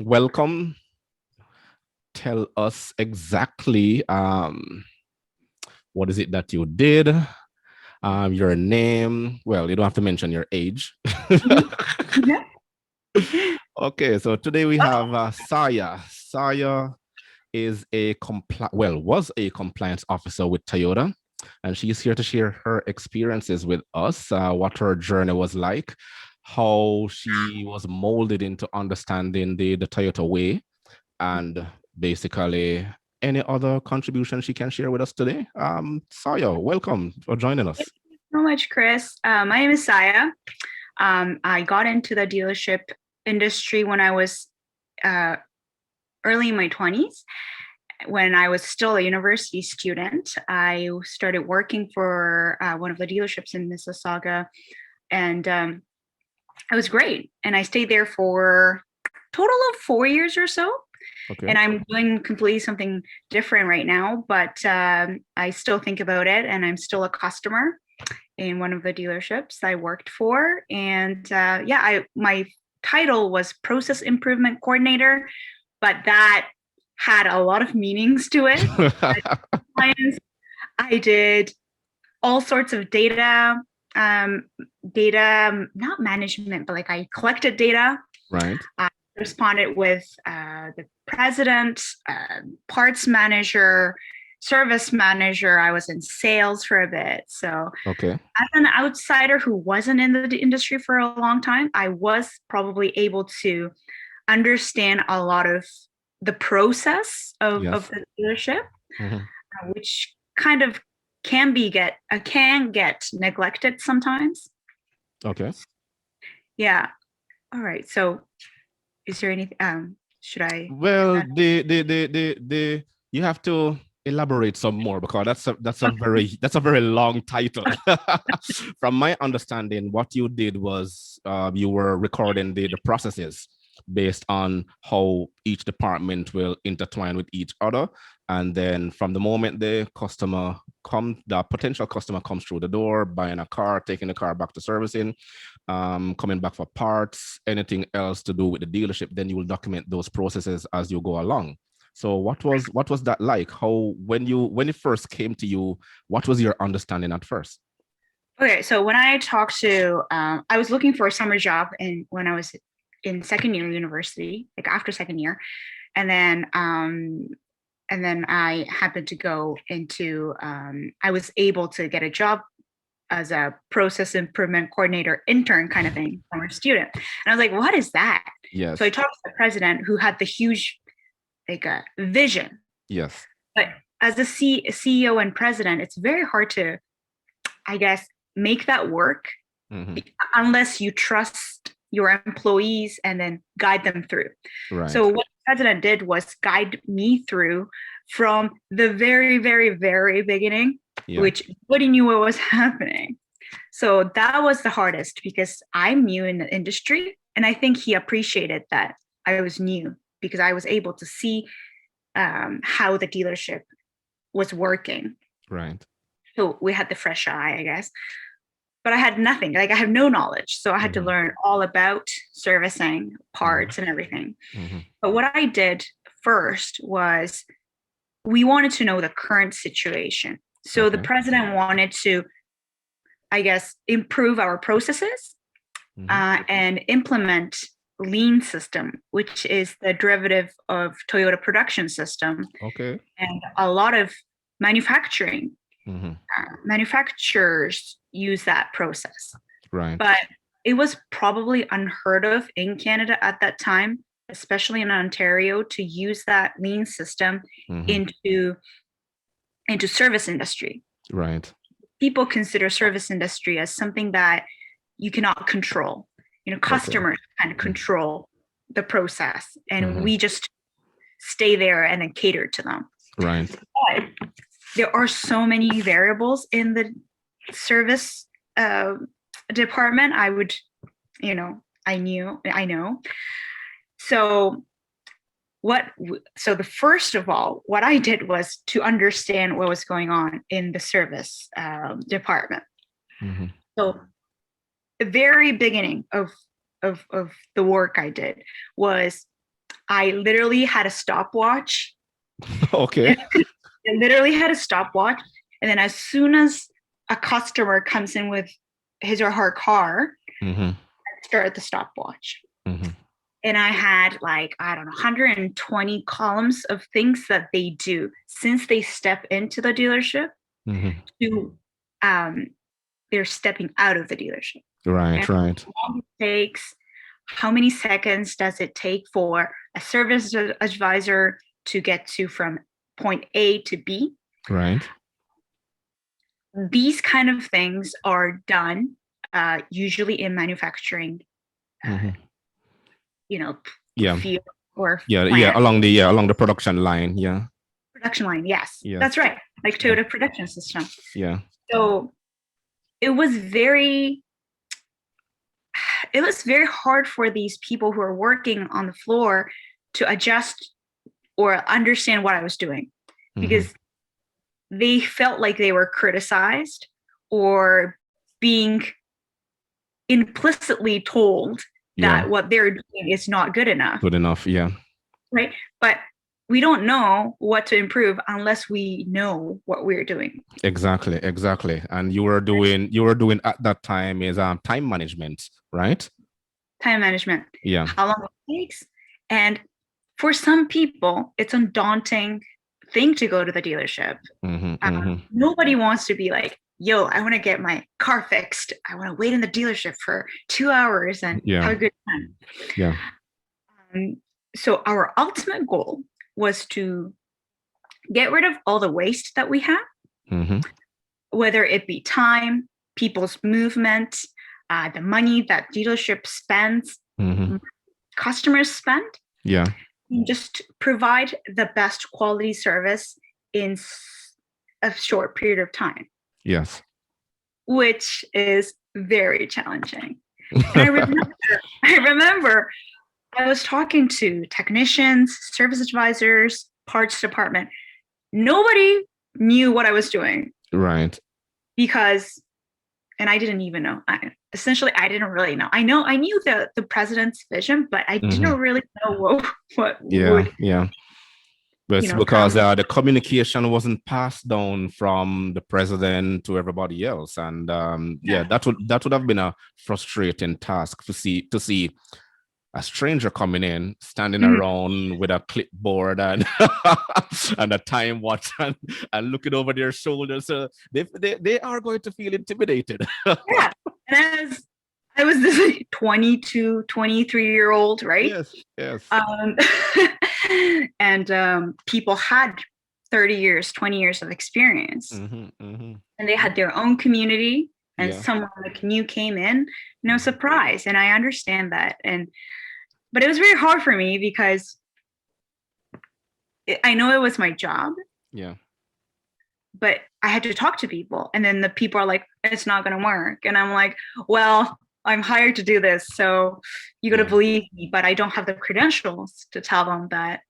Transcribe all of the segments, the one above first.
welcome. Tell us exactly what is it that you did, your name. Well, you don't have to mention your age. Mhm. Okay, so today we have Saya. Saya is was a compliance officer with Toyota, and she's here to share her experiences with us, what her journey was like, how she was molded into understanding the Toyota way, and basically any other contribution she can share with us today. Saya, welcome for joining Thank us. you so much, Chris. My name is Saya. I got into the dealership industry when I was uh, early in my 20s. When I was still a university student, I started working for one of the dealerships in Mississauga, and it was great. And I stayed there for a total of 4 years or so. Okay. And I'm doing completely something different right now, but I still think about it, and I'm still a customer in one of the dealerships I worked for. And my title was process improvement coordinator, but that had a lot of meanings to it. I did all sorts of data, not management, but like I collected data. Right. I responded with the president, parts manager, service manager. I was in sales for a bit. So Okay. as an outsider who wasn't in the industry for a long time, I was probably able to understand a lot of the process of Yes. the dealership, Mhm. which kind of can get neglected sometimes. Okay. Yeah. All right. So is there anything should I Well, the you have to elaborate some more because that's a very long title. From my understanding, what you did was you were recording the processes based on how each department will intertwine with each other, and then from the moment the potential customer comes through the door, buying a car, taking the car back to servicing, coming back for parts, anything else to do with the dealership, then you will document those processes as you go along. So what was that like? How when it first came to you, what was your understanding at first? Okay, so when I talked to I was looking for a summer job when I was in second year university, like after second year, and then I happened to go into I was able to get a job as a process improvement coordinator intern kind of thing, summer student. And I was like, what is that? So I Yes. talked to the president who had the huge like a vision. Yes. But as a CEO and president, it's very hard to, I guess, make that work Mm-hmm. unless you trust your employees and then guide them through. Right. So what the president did was guide me through from the very, very, very beginning, Yeah. which nobody knew what was happening. So that was the hardest because I'm new in the industry. And I think he appreciated that I was new because I was able to see how the dealership was working. Right. So we had the fresh eye, I guess. But I had nothing, like I have no knowledge. So I had to Mm-hmm. learn all about servicing Mm-hmm. parts and everything. Mm-hmm. But what I did first was we wanted to know the current situation. So the Okay. president wanted to, I guess, improve our processes Mm-hmm. and implement lean system, which is the derivative of Toyota production system. Okay. And a lot of manufacturing Mm-hmm. manufacturers use that process. Right. But it was probably unheard of in Canada at that time, especially in Ontario, to use that lean system Mm-hmm. into service industry. Right. People consider service industry as something that you cannot control. Okay. Customers kind of Mm-hmm. control the process, and Mm-hmm. we just stay there and then cater to them. Right. But there are so many variables in the service department. I know. So the first of all, what I did was to understand what was going on in the service department. Mm-hmm. So the very beginning of the work I did was I literally had a stopwatch. Okay. I literally had a stopwatch. And then as soon as a customer comes in with his or her car, Mm-hmm. I start the stopwatch. Mm-hmm. And I had like, I don't know, 120 columns of things that they do since they step into the dealership Mm-hmm. to they're stepping out of the dealership. Right, And right, how long it takes, how many seconds does it take for a service advisor to get to from point A to B? right. These kind of things are done usually in manufacturing, Mm-hmm. you know, Yeah, field or yeah, plant. along the production line. Yeah, Production line, yes, yes, that's right, like yeah, Toyota production system. yeah. So it was very hard for these people who are working on the floor to adjust or understand what I was doing, Mm-hmm. because they felt like they were criticized or being implicitly told Yeah, that what they're doing is not good enough, good enough. Yeah, right? But we don't know what to improve unless we know what we're doing. exactly, exactly. And you were doing at that time is time management, right? Time management, Yeah. how long it takes. And for some people, it's a daunting thing to go to the dealership. Mm-hmm. Mm-hmm. Nobody wants to be like, yo, I want to get my car fixed. I want to wait in the dealership for 2 hours and Yeah, have a good time. yeah. Um, so our ultimate goal was to get rid of all the waste that we have, Mm-hmm. whether it be time, people's movement, the money that dealership spends, Mm-hmm. customers spend, Yeah. and just provide the best quality service in a short period of time, Yes. which is very challenging. And I remember I was talking to technicians, service advisors, parts department. Nobody knew what I was doing Right. because, and I didn't even know. I didn't really know. I knew the president's vision, but I Mm-hmm. didn't really know what Yeah, would, yeah. But it's because come. the communication wasn't passed down from the president to everybody else, and yeah, Yeah. that would have been a frustrating task to see a stranger coming in, standing Mhm. around with a clipboard and and a time watch and looking over their shoulders. So they are going to feel intimidated. Yeah. And I was this like 22, 23-year-old, right? Yes, yes. Um, and people had 30 years, 20 years of experience, Mm-hmm, mm-hmm. and they had their own community, and Yeah. someone like new came in, no surprise. And I understand that. But it was very hard for me because I know it was my job, Yeah. but I had to talk to people. And then the people are like, it's not going to work. And I'm like, well, I'm hired to do this. So you got to Yeah. believe me, but I don't have the credentials to tell them that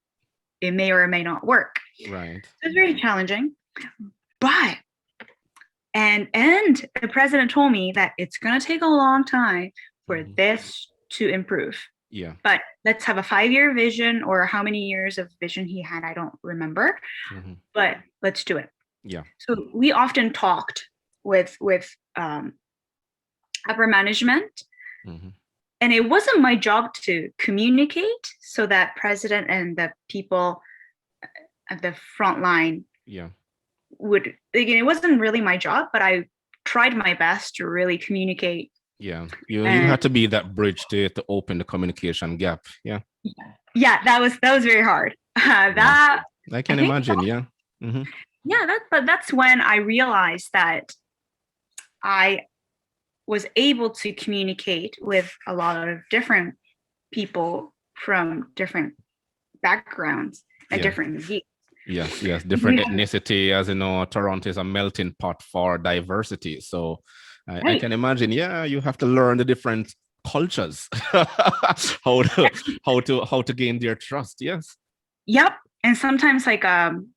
it may or may not work. Right. So it's very challenging. But, and the president told me that it's going to take a long time for this to improve. Yeah. But let's have a 5-year vision, or how many years of vision he had, I don't remember. Mm-hmm. But let's do it. Yeah. So we often talked with upper management, Mm-hmm. and it wasn't my job to communicate so that president and the people at the front line Yeah. would, again, it wasn't really my job, but I tried my best to really communicate. Yeah. You had to be that bridge to open the communication gap. Yeah. Yeah, that was very hard. That I can I think imagine. Yeah. Mm-hmm. yeah, but that's when I realized that I was able to communicate with a lot of different people from different backgrounds and Yeah. different views. Yes, yes. Different ethnicity, as you know, Toronto is a melting pot for diversity. So I Right. can imagine, yeah, you have to learn the different cultures, how to gain their trust. Yes. Yep. And sometimes like I'm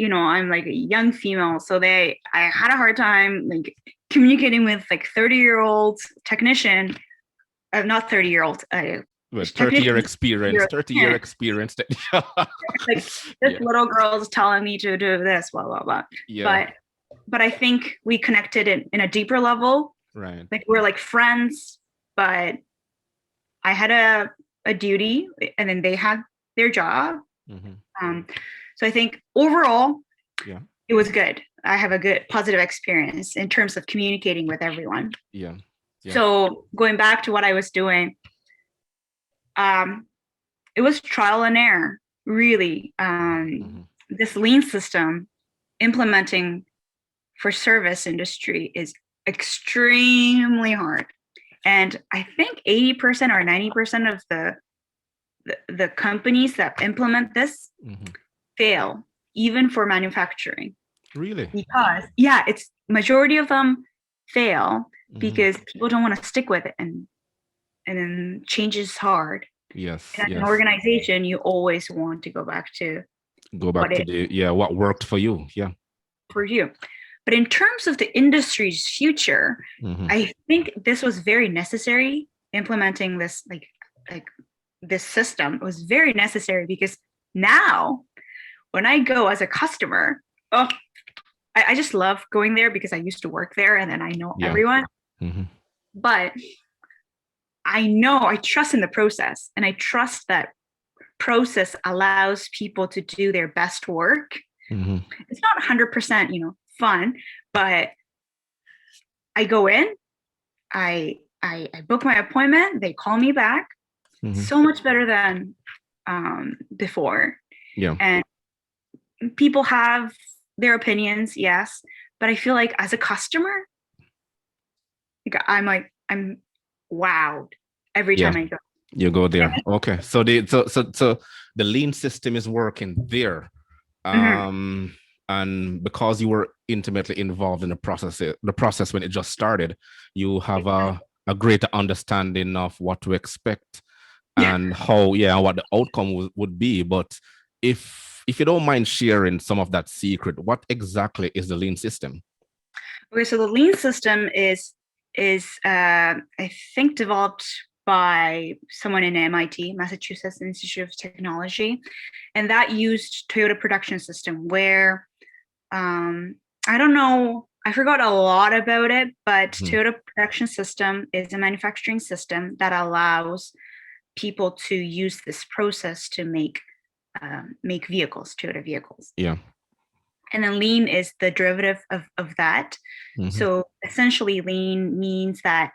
like a young female, so I had a hard time like communicating with like 30-year-old technician, not 30-year-old, With 30-year technically experience, your 30-year parents. experience. Like this Yeah. little girl is telling me to do this, blah blah blah. Yeah. But I think we connected in a deeper level. Right. Like we're like friends, but I had a duty, and then they had their job. So I think overall, Yeah. it was good. I have a good positive experience in terms of communicating with everyone. Yeah. Yeah. So going back to what I was doing, it was trial and error, really. This lean system implementing for service industry is extremely hard. And I think 80% or 90% of the companies that implement this fail, even for manufacturing. Really? Because it's majority of them fail because people don't want to stick with it, and then change is hard. Yes. And as Yes. an organization, you always want to go back to what worked for you. Yeah. For you. But in terms of the industry's future, I think this was very necessary. Implementing this like this system was very necessary, because now when I go as a customer, I just love going there because I used to work there, and then I know everyone. But I trust in the process, and I trust that process allows people to do their best work. It's not 100%, fun, but I go in, I book my appointment, they call me back. So much better than before. Yeah. And people have their opinions, yes, but I feel like as a customer, I'm wowed every time I go. You go there. Okay. So the lean system is working there. And because you were intimately involved in the process when it just started, you have a greater understanding of what to expect and what the outcome would be. But if you don't mind sharing some of that secret, what exactly is the lean system? Okay, so the lean system is I think developed by someone in MIT, Massachusetts Institute of Technology, and that used Toyota production system, where I don't know, I forgot a lot about it, but Toyota production system is a manufacturing system that allows people to use this process to make vehicles, Toyota vehicles. Yeah. And then lean is the derivative of that. So essentially lean means that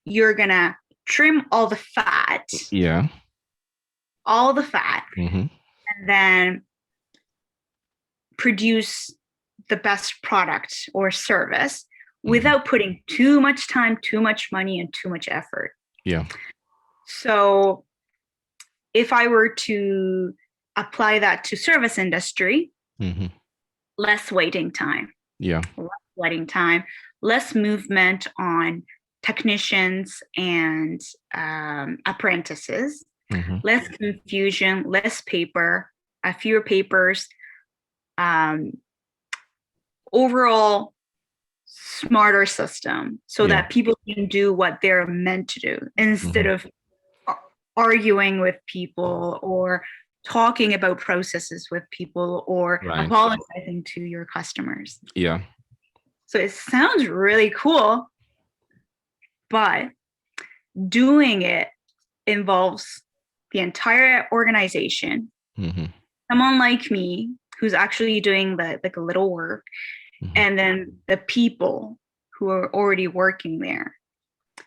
you're gonna trim all the fat. Yeah. All the fat. And then produce the best product or service without putting too much time, too much money, and too much effort. Yeah. So if I were to apply that to service industry, less waiting time. Yeah. Less waiting time, less movement on technicians and apprentices, less confusion, less paper, fewer papers, overall smarter system, so that people can do what they're meant to do instead of arguing with people or talking about processes with people or apologizing to your customers. Yeah. So it sounds really cool, but doing it involves the entire organization. Someone like me who's actually doing the little work, and then the people who are already working there.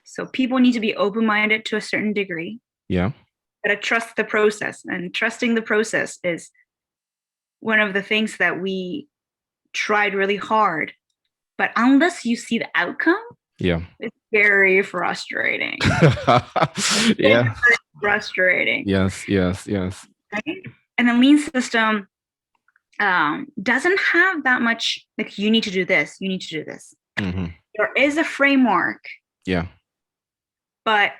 So people need to be open-minded to a certain degree. Yeah. Gotta trust the process, and trusting the process is one of the things that we tried really hard. But unless you see the outcome, it's very frustrating. Yeah. Very frustrating. Yes. Right? And the lean system doesn't have that much, like, you need to do this, you need to do this. There is a framework. Yeah. But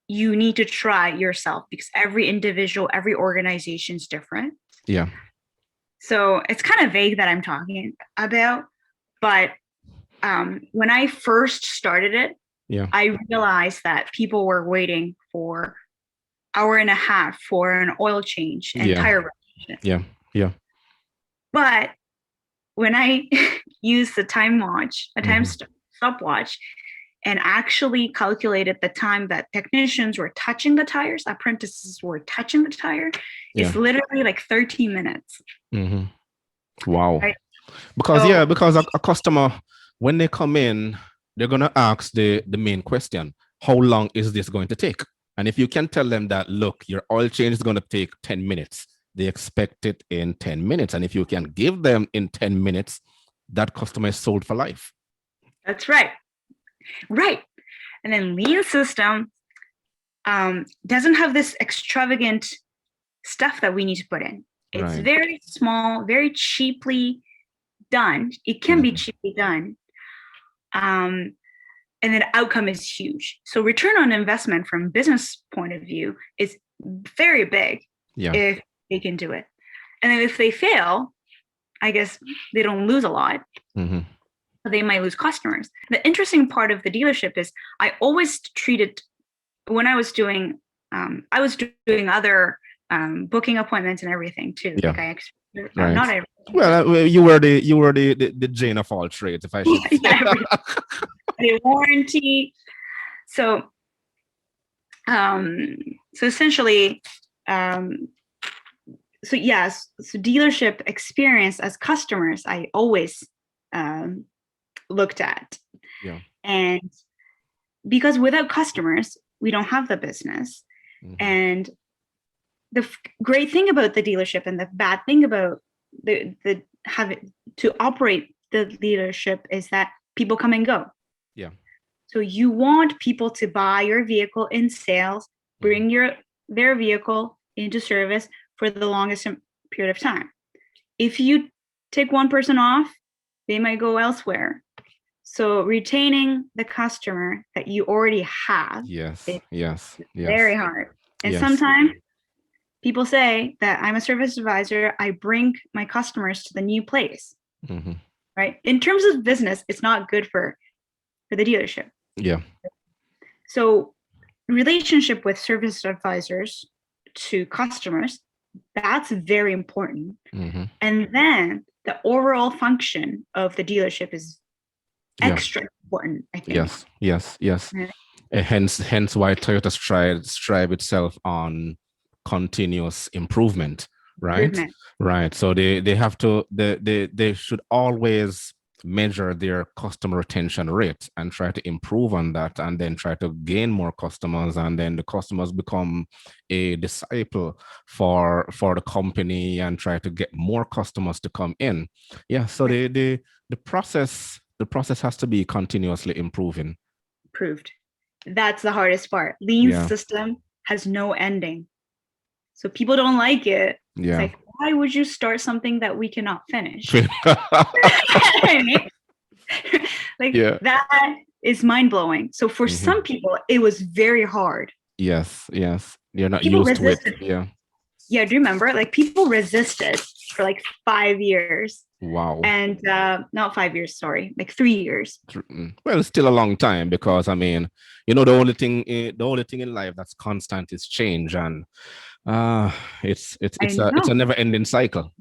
you need to try yourself, because every individual, every organization is different. Yeah. So it's kind of vague that I'm talking about, but when I first started it, Yeah. I realized that people were waiting for hour and a half for an oil change and Yeah. tire rotation. Yeah. Yeah. But when I used the time stopwatch, and actually calculated the time that technicians were touching the tires, apprentices were touching the tire, Yeah. it's literally like 13 minutes. Mm-hmm. Wow. Right. Because So because a customer, when they come in, they're gonna ask the main question: how long is this going to take? And if you can tell them that, look, your oil change is gonna take 10 minutes, they expect it in 10 minutes. And if you can give them in 10 minutes, that customer is sold for life. that's right. Right. And then lean system doesn't have this extravagant stuff that we need to put in. It's Right. very small, very cheaply done. It can be cheaply done. And then outcome is huge. So return on investment from business point of view is very big if they can do it. And then if they fail, I guess they don't lose a lot. Mm-hmm. But they might lose customers. The interesting part of the dealership is I always treated, when I was doing other booking appointments and everything too. Yeah. Like right. Not everything. Well, you were the Jane of all trades, if I should say. The warranty. So essentially, so dealership experience as customers, I always looked at. Yeah. And because without customers, we don't have the business. Mm-hmm. And the great thing about the dealership and the bad thing about the having to operate the dealership is that people come and go. Yeah. So you want people to buy your vehicle in sales, bring their vehicle into service for the longest period of time. If you take one person off, they might go elsewhere. So retaining the customer that you already have is very hard. And sometimes people say that I'm a service advisor, I bring my customers to the new place. Mm-hmm. Right? In terms of business, it's not good for the dealership. Yeah. So relationship with service advisors to customers, that's very important. Mm-hmm. And then the overall function of the dealership is extra important, I think. Yes. Right. Hence why Toyota strive itself on continuous improvement, right? Right. So they have to they should always measure their customer retention rate and try to improve on that, and then try to gain more customers, and then the customers become a disciple for the company and try to get more customers to come in. Yeah. So the process has to be continuously improved. That's the hardest part. Lean system has no ending. So people don't like it. Yeah. It's like, why would you start something that we cannot finish? That is mind-blowing. So for some people, it was very hard. Yes. You're not people used resisted. To it. Yeah, do you remember? Like people resisted for like 5 years. Wow. And not 5 years, sorry, like 3 years. Well, it's still a long time, because I mean, the only thing in life that's constant is change, and it's a never-ending cycle.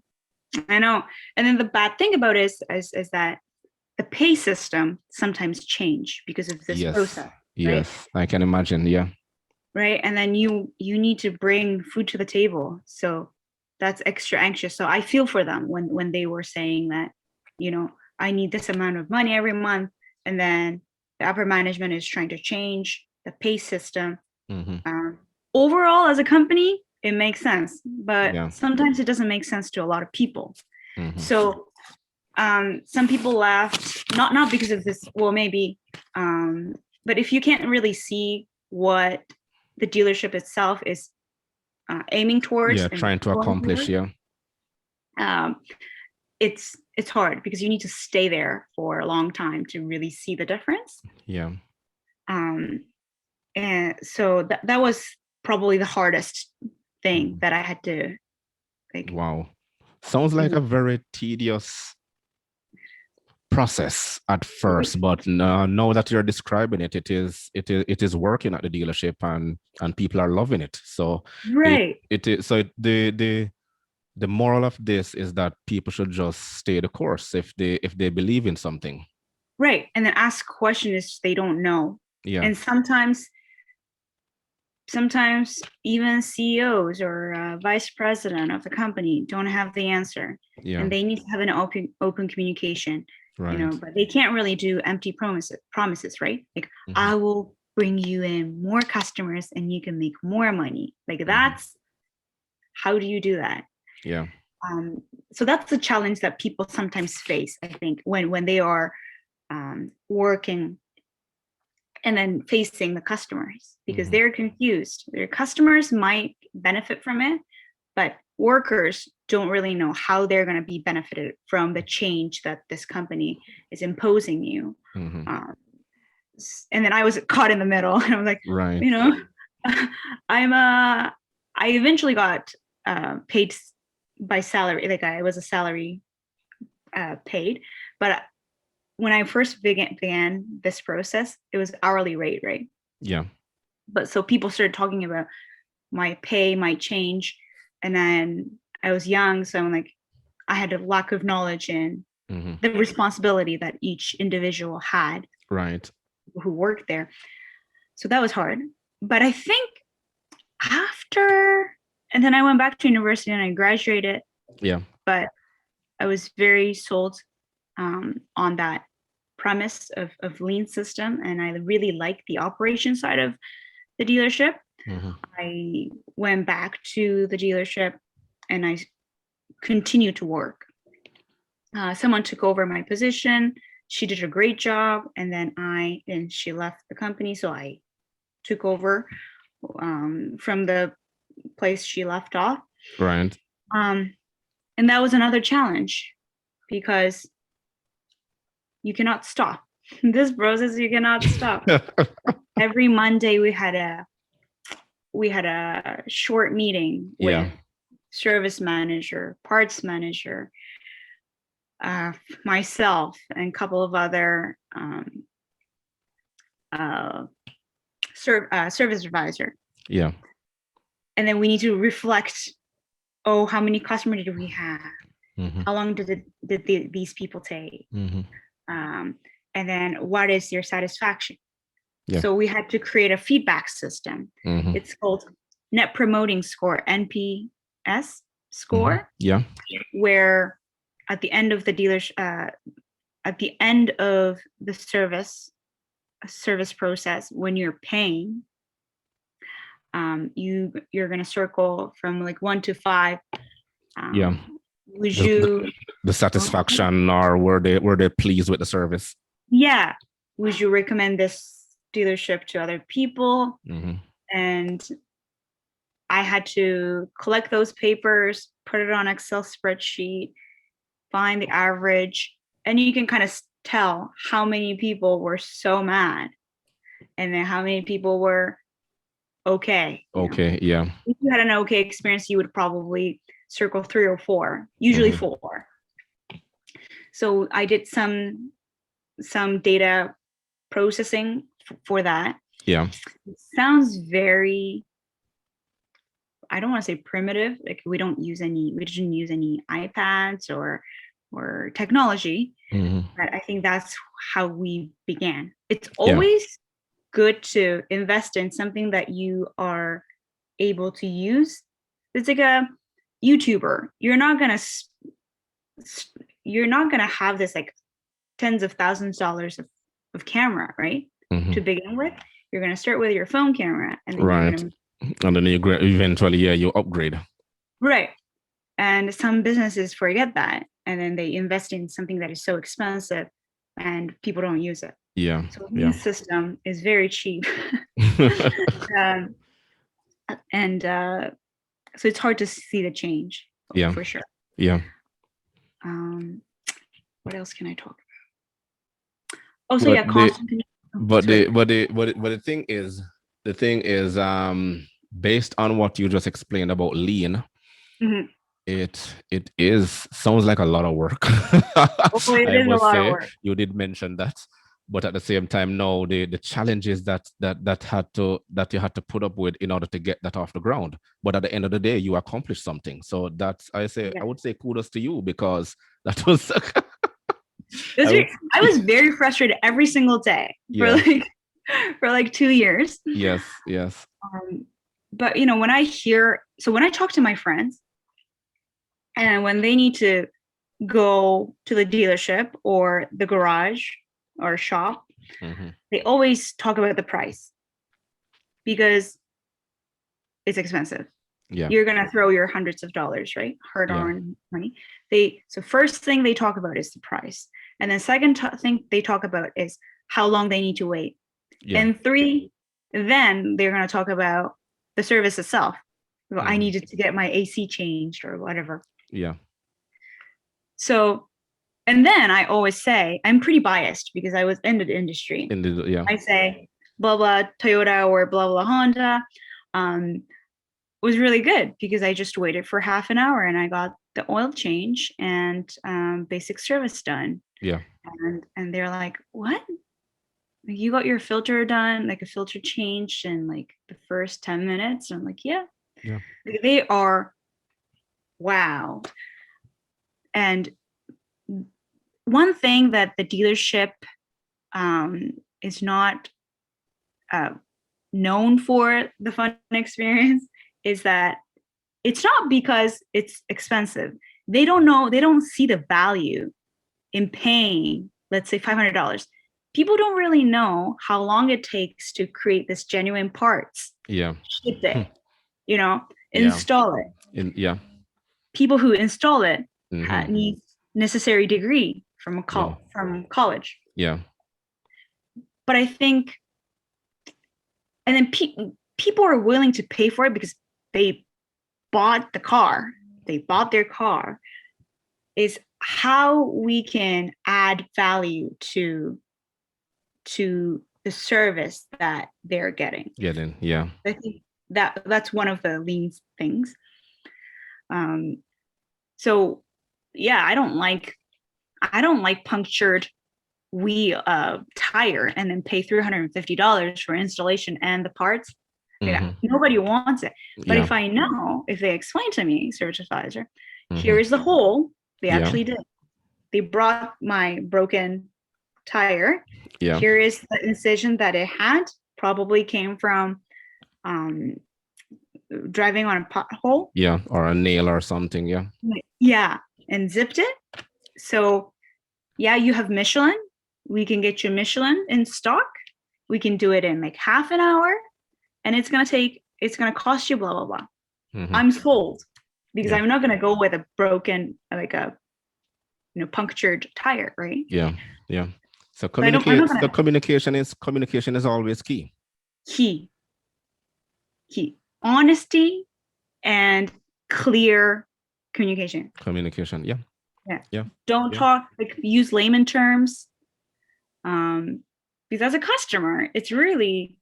I know. And then the bad thing about it is that the pay system sometimes change because of this process. Yes, right? I can imagine. Yeah. Right. And then you need to bring food to the table. So that's extra anxious. So I feel for them when they were saying that, I need this amount of money every month. And then the upper management is trying to change the pay system. Mm-hmm. Overall, as a company, it makes sense. But sometimes it doesn't make sense to a lot of people. Mm-hmm. So some people left, not because of this, well, maybe, but if you can't really see what the dealership itself is aiming towards, trying to accomplish, it's hard because you need to stay there for a long time to really see the difference. And so that was probably the hardest thing that I had to Wow, sounds like a very tedious process at first, but now that you're describing it, it is working at the dealership, and people are loving it. So Right. the moral of this is that people should just stay the course if they believe in something. Right. And then ask questions if they don't know. Yeah. And sometimes even CEOs or vice president of the company don't have the answer. Yeah. And they need to have an open communication. Right. But they can't really do empty promises, right? Like, I will bring you in more customers and you can make more money. Like, that's how do you do that? Yeah. So that's the challenge that people sometimes face, I think, when they are working and then facing the customers, because they're confused. Their customers might benefit from it, but workers don't really know how they're going to be benefited from the change that this company is imposing you. And then I was caught in the middle, and I was like, right. I eventually got paid by salary. Like, I was a salary paid, but when I first began this process, it was hourly rate, right? Yeah. But so people started talking about my pay might change, and then I was young, so I'm like, I had a lack of knowledge in the responsibility that each individual had, right, who worked there. So that was hard. But I think after, and then I went back to university and I graduated. Yeah. But I was very sold on that premise of lean system, and I really liked the operation side of the dealership. I went back to the dealership and I continued to work. Someone took over my position. She did a great job, and then she left the company, so I took over from the place she left off. Right. And that was another challenge, because you cannot stop. This process, you cannot stop. Every Monday we had a short meeting with service manager, parts manager, myself, and a couple of other service advisor. Yeah. And then we need to reflect, how many customers did we have? How long did these people take? And then what is your satisfaction? Yeah. So we had to create a feedback system. It's called Net Promoting Score, NPS score. Yeah. Where at the end of the service process, when you're paying, you're gonna circle from like 1 to 5. Would the satisfaction, or were they pleased with the service? Yeah. Would you recommend this dealership to other people? And I had to collect those papers, put it on Excel spreadsheet, find the average, and you can kind of tell how many people were so mad and then how many people were okay. Yeah. If you had an okay experience, you would probably circle 3 or 4, usually 4. So I did some data processing for that. Yeah. It sounds very, I don't want to say primitive. Like, we didn't use any iPads or technology. But I think that's how we began. It's always good to invest in something that you are able to use. It's like a YouTuber. You're not gonna have this like tens of thousands of dollars of camera, right? To begin with, you're gonna start with your phone camera, and then and then you eventually you upgrade. Right. And some businesses forget that, and then they invest in something that is so expensive, and people don't use it. Yeah. So the system is very cheap. So it's hard to see the change. Yeah, for sure. Yeah. What else can I talk about? Oh, so the thing is, based on what you just explained about lean, It is sounds like a lot of work. Oh, it I is a must lot of say, work. you did mention that, but at the same time, no, the challenges that you had to put up with in order to get that off the ground. But at the end of the day, you accomplished something. So that's I Yeah. would say kudos to you, because that was It was I would, I was very frustrated every single day for yeah, for like 2 years. yes, yes, But when when I talk to my friends and when they need to go to the dealership or the garage or shop, hmm, they always talk about the price because it's expensive. yeah, You're gonna throw your hundreds of dollars, right? yeah, Hard-earned money. So first thing they talk about is the price, and then second thing they talk about is how long they need to wait, yeah, and three, then they're gonna talk about the service itself. Well, I hmm, needed to get my AC changed or whatever. yeah, So, and then I always say I'm pretty biased because I was in the industry. in the yeah, I say blah blah Toyota or blah blah Honda. Um, was really good because I just waited for half an hour and I got the oil change and basic service done. yeah, And they're like, "What? Like, you got your filter done, like a filter changed in like the first 10 minutes?" And I'm like, "Yeah." yeah, They are wow. And one thing that the dealership is not uh, known for the fun experience is that it's not because it's expensive. They don't see the value in paying, let's say $500. People don't really know how long it takes to create this genuine parts, yeah, ship it, you know, yeah, install it. yeah, People who install it hmm, need necessary degree yeah, from college. yeah, But I think, and then people are willing to pay for it because they bought the car. They bought their car. Is how we can add value to the service that they're getting. getting, yeah, I think that's one of the lean things. Um, so yeah, I don't like punctured wheel tire and then pay $350 for installation and the parts. Like, hmm, nobody wants it. But yeah, if they explain to me, service advisor, here hmm, is the hole. They yeah, actually did. They brought my broken tire. yeah, Here is the incision that it had. Probably came from um, driving on a pothole. yeah, or a nail or something, yeah, Yeah, and zipped it. So yeah, you have Michelin. We can get you Michelin in stock. We can do it in like half an hour, and it's gonna cost you blah blah blah. hmm, I'm sold because yeah, I'm not gonna go with a broken like a punctured tire, right? yeah, yeah. So But I'm not gonna communication is always key. key key honesty and clear communication. Communication, yeah, Yeah, yeah, don't yeah, talk like use layman terms. Um, because as a customer, it's really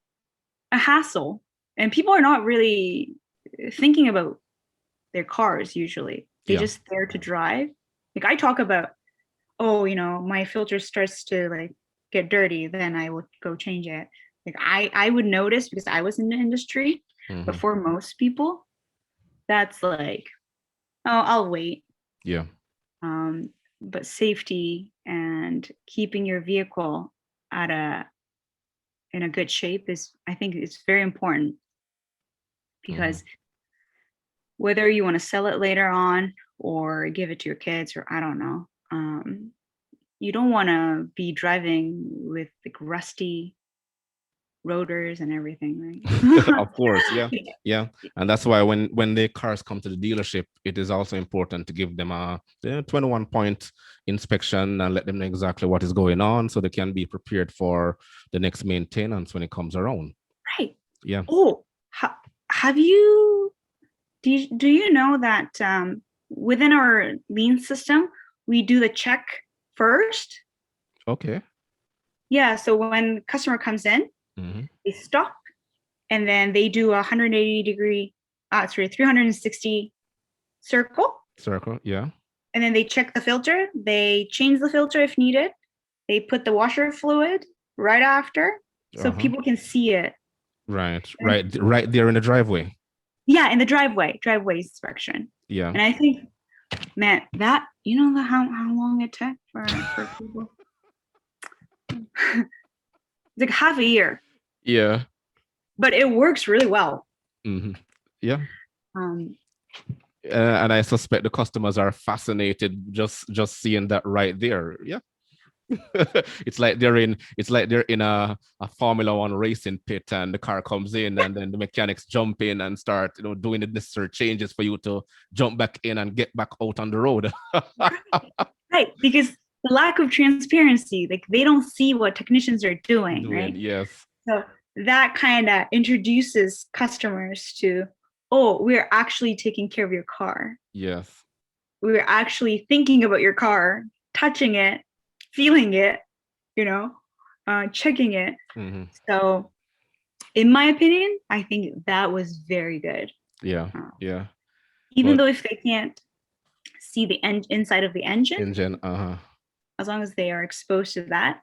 a hassle, and people are not really thinking about their cars usually. They yeah, just there to drive. Like I talk about, oh, my filter starts to like get dirty, then I would go change it. Like I would notice because I was in the industry, but hmm, for most people, that's like, oh, I'll wait. yeah, Um, but safety and keeping your vehicle at a in a good shape is, I think, it's very important hmm, because whether you want to sell it later on or give it to your kids or I don't know, you don't want to be driving with like rusty rotors and everything, right? of course, yeah, yeah, and that's why when the cars come to the dealership, it is also important to give them a 21-point inspection and let them know exactly what is going on, so they can be prepared for the next maintenance when it comes around. Right. Yeah. Oh, have you do you know that within our lean system we do the check first? Okay. Yeah, so when customer comes in, Hmm. they stop and then they do a 180 degree 360 circle. Circle. Yeah. And then they check the filter. They change the filter if needed. They put the washer fluid right after so Uh-huh. people can see it. Right. And Right there in the driveway. yeah, in the driveway inspection. Yeah. And I think, man, that how long it took for people. It's like half a year, Yeah. but it works really well. Mm-hmm. Yeah. Um, And I suspect the customers are fascinated just seeing that right there. Yeah. It's like they're in a Formula One racing pit, and the car comes in, and then the mechanics jump in and start doing the necessary changes for you to jump back in and get back out on the road. right, because the lack of transparency, like they don't see what technicians are doing, right? Yes. So that kind of introduces customers to, oh, we're actually taking care of your car. Yes. We're actually thinking about your car, touching it, feeling it, checking it. Mm-hmm. So in my opinion, I think that was very good. Yeah. Yeah. Even But though if they can't see the inside of the engine, uh-huh. as long as they are exposed to that,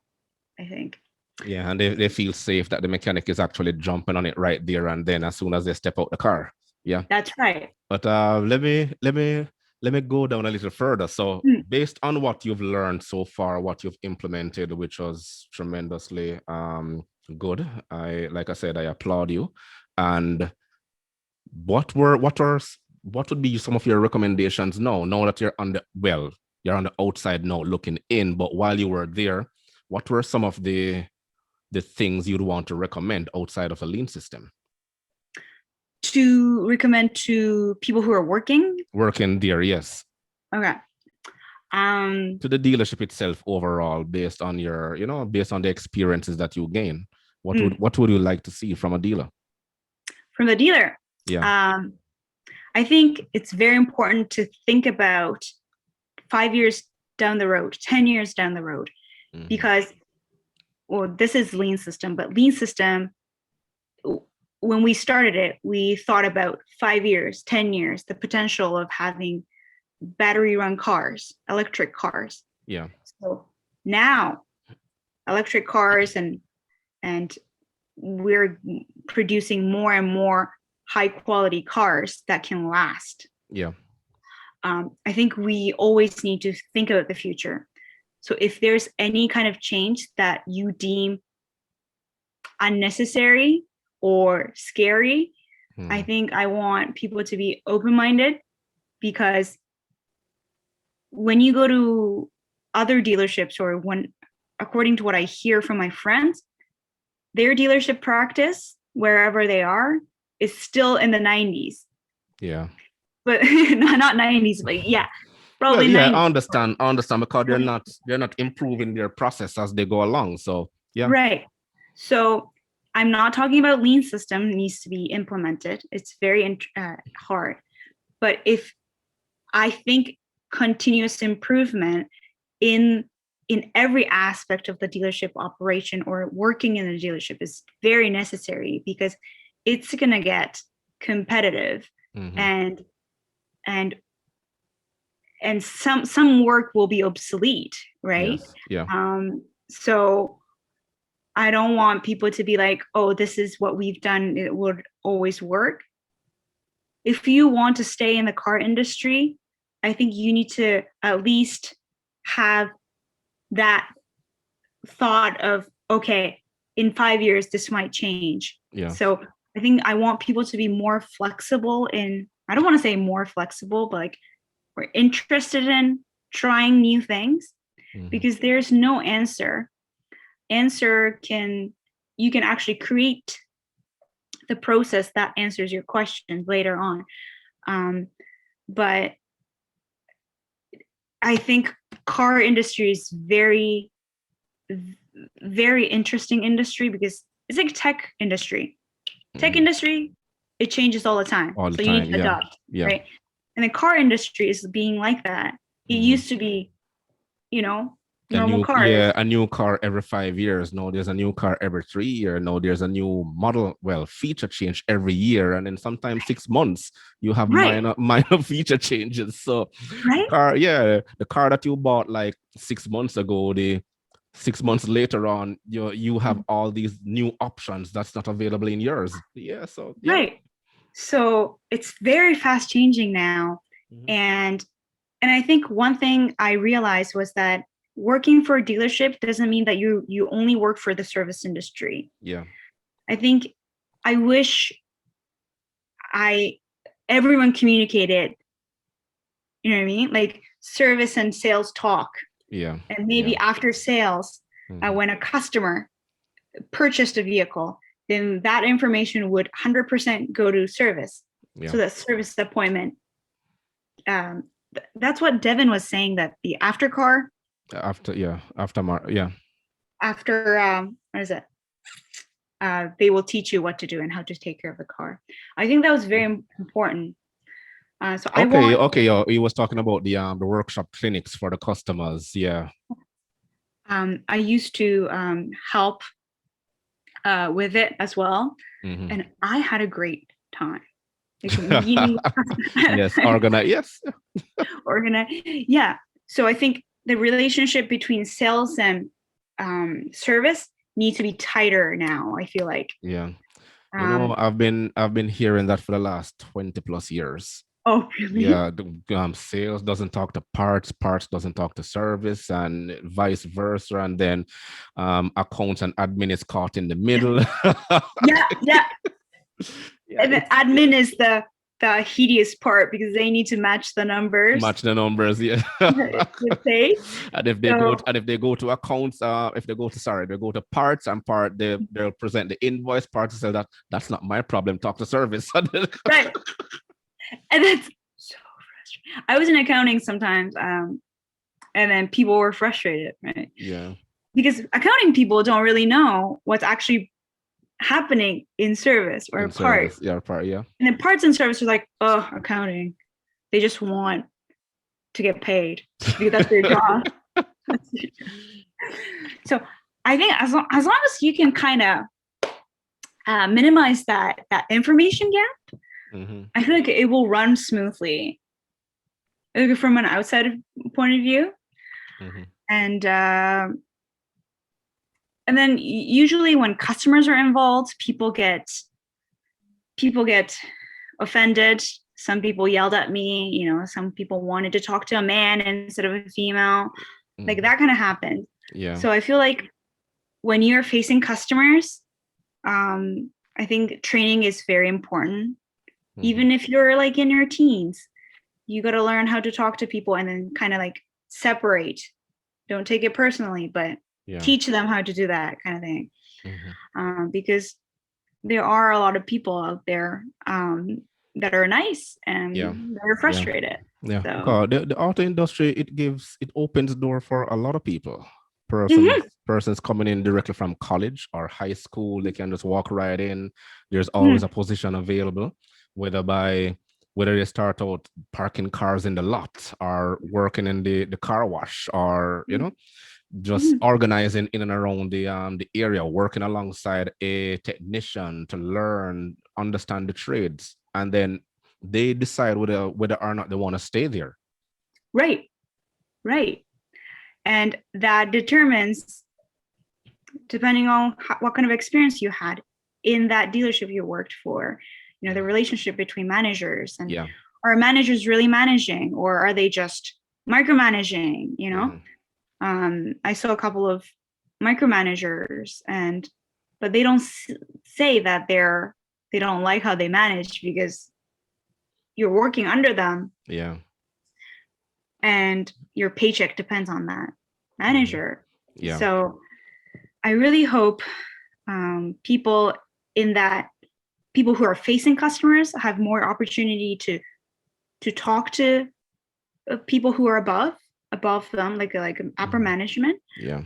I think. Yeah, and they feel safe that the mechanic is actually jumping on it right there and then as soon as they step out the car. Yeah. That's right. But let me go down a little further. So based on what you've learned so far, what you've implemented, which was tremendously good. Like I said, I applaud you. And what would be some of your recommendations now that you're on the outside now looking in, but while you were there, what were some of the things you'd want to recommend outside of a lean system? To recommend to people who are working there, yes. Okay. To the dealership itself overall, based on based on the experiences that you gain, what would you like to see from a dealer? From the dealer? Yeah. I think it's very important to think about 5 years down the road, 10 years down the road, because, well, this is lean system, but lean system, when we started it, we thought about 5 years, 10 years, the potential of having battery run cars, electric cars. Yeah. So now electric cars and we're producing more and more high quality cars that can last. Yeah. I think we always need to think about the future. So if there's any kind of change that you deem unnecessary or scary, I think I want people to be open-minded, because when you go to other dealerships, or according to what I hear from my friends, their dealership practice, wherever they are, is still in the 90s. Yeah. But not 90s, but yeah, probably. Well, yeah, 90s. I understand because they're not improving their process as they go along. So yeah. Right. So I'm not talking about lean system needs to be implemented. It's very hard. But if I think continuous improvement in every aspect of the dealership operation or working in the dealership is very necessary, because it's going to get competitive, and some work will be obsolete, right? Yes. Yeah. So I don't want people to be like, oh, this is what we've done, it would always work. If you want to stay in the car industry, I think you need to at least have that thought of, okay, in 5 years, this might change. Yeah. So I think I want people to be more flexible I don't want to say more flexible, but like we're interested in trying new things, because there's no answer. You can actually create the process that answers your question later on. But I think car industry is very, very interesting industry, because it's like tech industry. Tech industry, it changes all the time. All the so time, you need to adopt, right? And the car industry is being like that. It used to be, normal cars. a new car every 5 years. No, there's a new car every 3 years. No, there's a new model, well, feature change every year. And then sometimes 6 months, you have Right. minor feature changes. So Right. the car that you bought like 6 months ago, the 6 months later on, you have all these new options that's not available in yours. Yeah. So yeah. Right. So it's very fast changing now. Mhm. And I think one thing I realized was that working for a dealership doesn't mean that you only work for the service industry. Yeah. I think I wish I everyone communicated, you know what I mean? Like service and sales talk. Yeah. And maybe Yeah. after sales, Mhm. when a customer purchased a vehicle, then that information would 100% go to service. Yeah. So that service appointment, that's what Devin was saying, that the after car, Yeah. after, what is it? They will teach you what to do and how to take care of the car. I think that was very important. So I Okay, want, okay. He was talking about the workshop clinics for the customers. Yeah. I used to help with it as well. Mhm. And I had a great time. Like meeting Yes, organize. Yes. organize. Yeah. So I think the relationship between sales and service needs to be tighter now, I feel like. Yeah. Um, I've been hearing that for the last 20 plus years. oh, really? Yeah, sales doesn't talk to parts doesn't talk to service, and vice versa. And then accounts and admin is caught in the middle. Yeah, yeah. Yeah, And the admin is the hideous part because they need to match the numbers match the numbers. Yeah. with pay. And if they go So and if they go to accounts, if they go to sorry, they go to parts, and they'll present the invoice part to say that's not my problem. Talk to service. right. And that's so frustrating. I was in accounting sometimes, and then people were frustrated, right? Yeah. Because accounting people don't really know what's actually happening in service or In parts. service. Yeah, part, yeah. And then parts and service are like, oh, accounting. They just want to get paid because that's their job. So I think as long as you can kind of minimize that information gap, Mhm. I feel like it will run smoothly. Like from an outside point of view. Mhm. And then usually when customers are involved, people get offended. Some people yelled at me, some people wanted to talk to a man instead of a female. Like that kind of happened. Yeah. So I feel like when you're facing customers, I think training is very important. Mhm. Even if you're like in your teens, you got to learn how to talk to people and then kind of like separate. Don't take it personally, but Yeah. teach them how to do that kind of thing. Mhm. Because there are a lot of people out there that are nice and Yeah. they're frustrated. Yeah. So Because the auto industry, it opens door for a lot of people. Mhm. Persons coming in directly from college or high school, they can just walk right in. There's Mhm. always a position available, whether they start out parking cars in the lot or working in the car wash, or just Mhm. organizing in and around the area, working alongside a technician to learn, understand the trades, and then they decide whether or not they want to stay there. Right. And that determines, depending on what kind of experience you had in that dealership you worked for, the relationship between managers, and Yeah. are managers really managing, or are they just micromanaging? I saw a couple of micromanagers, but they don't say that they don't like how they manage because you're working under them. Yeah. And your paycheck depends on that manager. Yeah. So I really hope people who are facing customers have more opportunity to talk to people who are above them, like upper management. Yeah.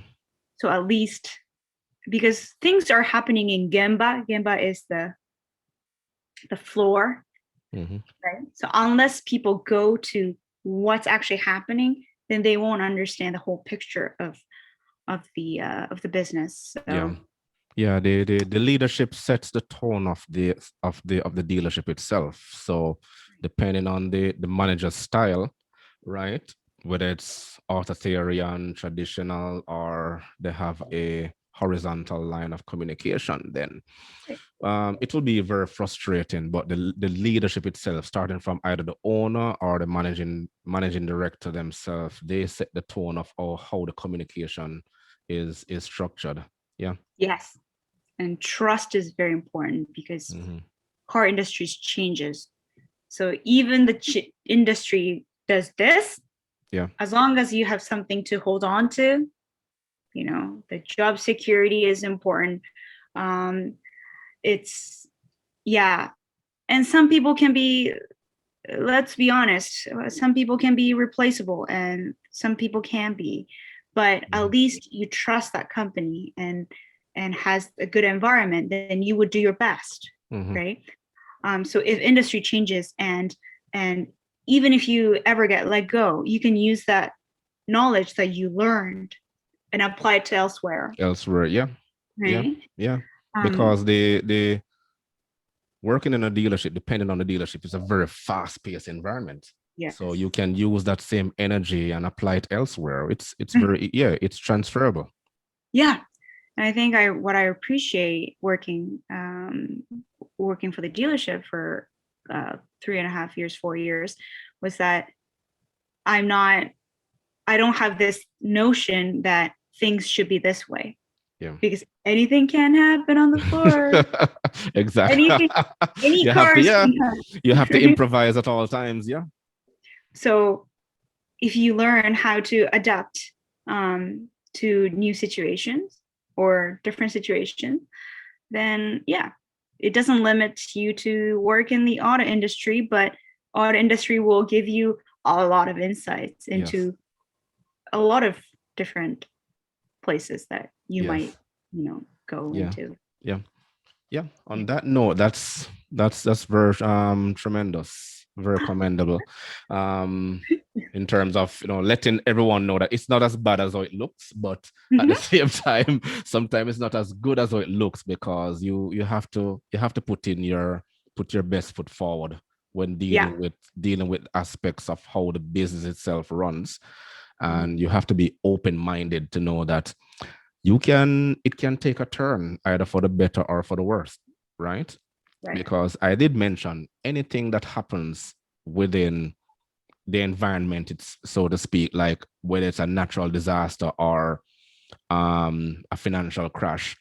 So at least, because things are happening in Gemba. Gemba is the floor, right? So unless people go to what's actually happening, then they won't understand the whole picture of of the business. Yeah. So Yeah, the leadership sets the tone of the dealership itself. So depending on the manager's style, right? Whether it's authoritarian, traditional, or they have a horizontal line of communication, then it will be very frustrating. But the leadership itself, starting from either the owner or the managing director themselves, they set the tone of how the communication is structured. Yeah. yes, and trust is very important because Mm-hmm. car industries changes. So even the industry does this, Yeah. as long as you have something to hold on to, the job security is important. Um, it's yeah, and some people can be, let's be honest, some people can be replaceable and some people can be, but Mm-hmm. at least you trust that company and has a good environment, then you would do your best, Mm-hmm. right? So if industry changes and even if you ever get let go, you can use that knowledge that you learned and apply it to elsewhere, Elsewhere, yeah, yeah, right? yeah. um Because the working in a dealership, depending on the dealership, is a very fast-paced environment. So yes. you can use that same energy and apply it elsewhere. It's very, yeah, it's transferable. Yeah, and I think what I appreciate working for the dealership for 3.5 years, 4 years, was that I'm not I don't have this notion that things should be this way, Yeah. because anything can happen on the floor. Exactly. Anything, any You have to, cars yeah, can you have to happen. improvise at all times. Yeah. So if you learn how to adapt to new situations or different situations, then yeah, it doesn't limit you to work in the auto industry, but auto industry will give you a lot of insights Yes. into a lot of different places that you might, Yes. go Yeah. into. Yeah. Yeah, on that note, that's very tremendous, very commendable. Um, in terms of letting everyone know that it's not as bad as how it looks, but at the Mm-hmm. same time, sometimes it's not as good as how it looks, because you have to put your best foot forward when Yeah. dealing with aspects of how the business itself runs, Mhm. and you have to be open-minded to know that it can take a turn either for the better or for the worse, right? Right. Because I did mention anything that happens within the environment, it's so to speak, like whether it's a natural disaster or a financial crash,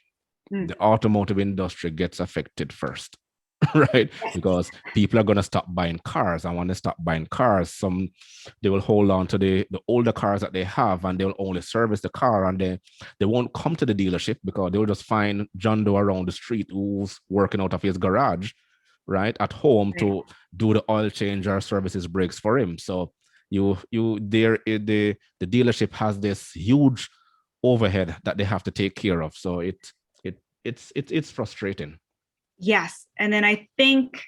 Mm. the automotive industry gets affected first. Right? Because people are going to stop buying cars, and when they stop buying cars, they will hold on to the older cars that they have, and they'll only service the car, and they won't come to the dealership because they'll just find John Doe around the street who's working out of his garage, right, at home, Right. to do the oil change or service his brakes for him. So you there the dealership has this huge overhead that they have to take care of. So it's frustrating. Yes. And then I think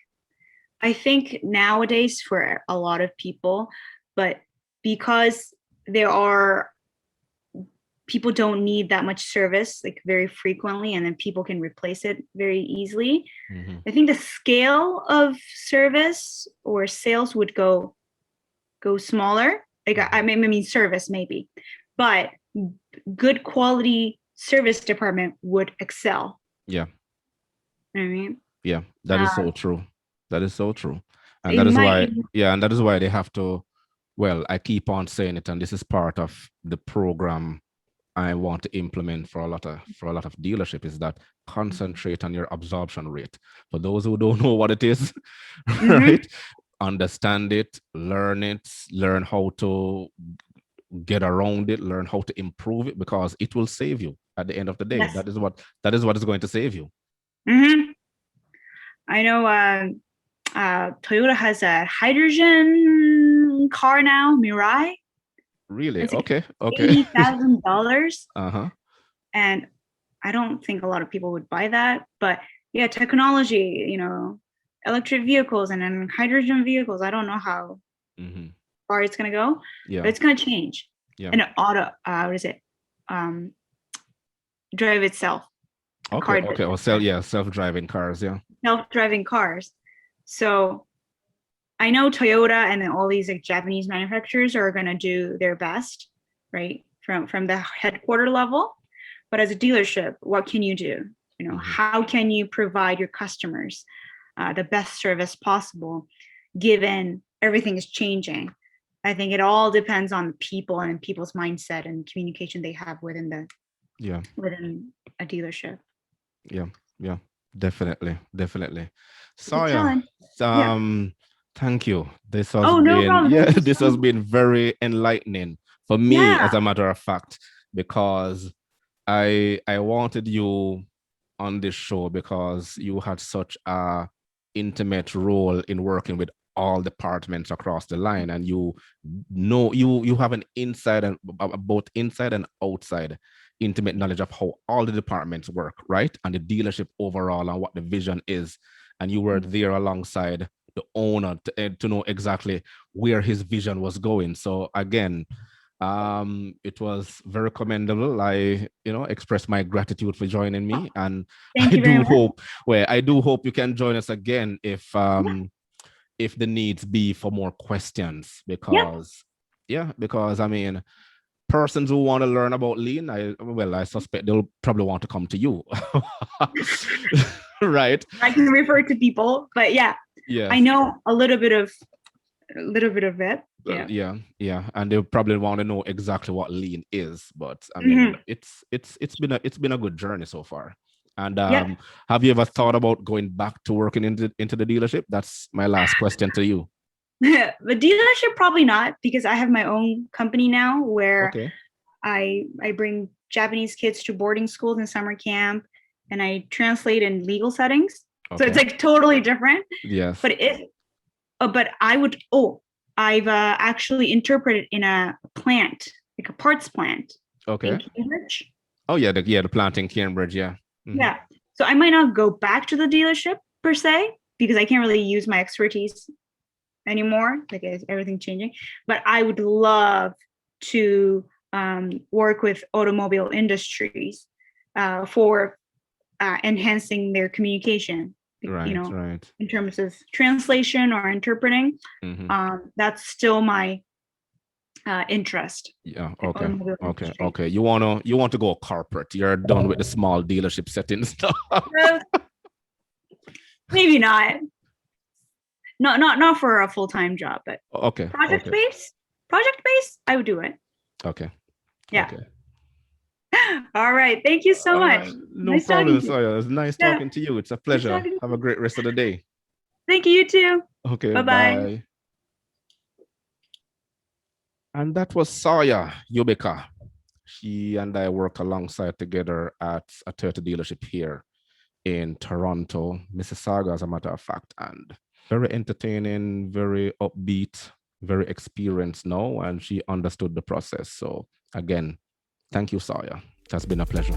nowadays for a lot of people, but because there are people don't need that much service like very frequently, and then people can replace it very easily. Mm-hmm. I think the scale of service or sales would go smaller. Like I mean service maybe, but good quality service department would excel. Yeah. You know what I mean? Yeah, that is so true. That is so true. And It that is might why, even, yeah, and that is why they have to, well, I keep on saying it, and this is part of the program I want to implement for a lot of dealership, is that concentrate on your absorption rate. For those who don't know what it is, mm-hmm. right? Understand it, learn how to get around it, learn how to improve it, because it will save you at the end of the day. Yes. That is what is going to save you. Mm-hmm. I know Toyota has a hydrogen car now, Mirai. Really? It's like Okay. Okay. $80,000, Uh-huh. and I don't think a lot of people would buy that. But yeah, technology, electric vehicles and then hydrogen vehicles. I don't know how Hmm. far it's gonna go, but Yeah. it's gonna change. Yeah. And auto, what is it? drive itself. Okay, okay. Or self-driving cars, yeah. Self-driving cars. So I know Toyota and then all these like Japanese manufacturers are going to do their best, right? From the headquarter level. But as a dealership, what can you do? You know, how can you provide your customers the best service possible, given everything is changing? I think it all depends on people and people's mindset and communication they have within a dealership. Yeah, definitely. Saya, thank you. This has been this has been very enlightening for me, as a matter of fact, because I wanted you on this show because you had such a intimate role in working with all departments across the line, and you have an inside and both inside and outside intimate knowledge of how all the departments work, right? And the dealership overall and what the vision is. And you were there alongside the owner to know exactly where his vision was going. So again, it was very commendable. I express my gratitude for joining me, and I do hope you can join us again if the needs be for more questions, because because I mean, persons who want to learn about lean, I suspect they'll probably want to come to you. Right? I can refer to people, but I know a little bit of it. Yeah, and they probably want to know exactly what lean is, but I mean, it's been a good journey so far. And have you ever thought about going back to working into the dealership? That's my last question to you. The dealership, probably not, because I have my own company now where I bring Japanese kids to boarding schools and summer camp, and I translate in legal settings. So it's like totally different. Yes. But I've actually interpreted in a plant, like a parts plant. Okay. In Cambridge. Oh yeah, the plant in Cambridge, yeah. Mm-hmm. Yeah. So I might not go back to the dealership per se, because I can't really use my expertise anymore, like everything changing. But I would love to work with automobile industries for enhancing their communication. Right. In terms of translation or interpreting, that's still my interest. Yeah. Okay. You want to go corporate? You're done with the small dealership settings stuff. Maybe not. Not for a full-time job, but project based, I would do it. Okay. Yeah. Okay. All right. Thank you so much. No problem, Saya. It's nice talking to you. It's a pleasure. Have a great rest of the day. Thank you, you too. Okay. Bye. And that was Saya Yubika. She and I work alongside together at a Toyota dealership here in Toronto, Mississauga, as a matter of fact, and very entertaining, very upbeat, very experienced now, and she understood the process. So again, thank you, Saya. It has been a pleasure.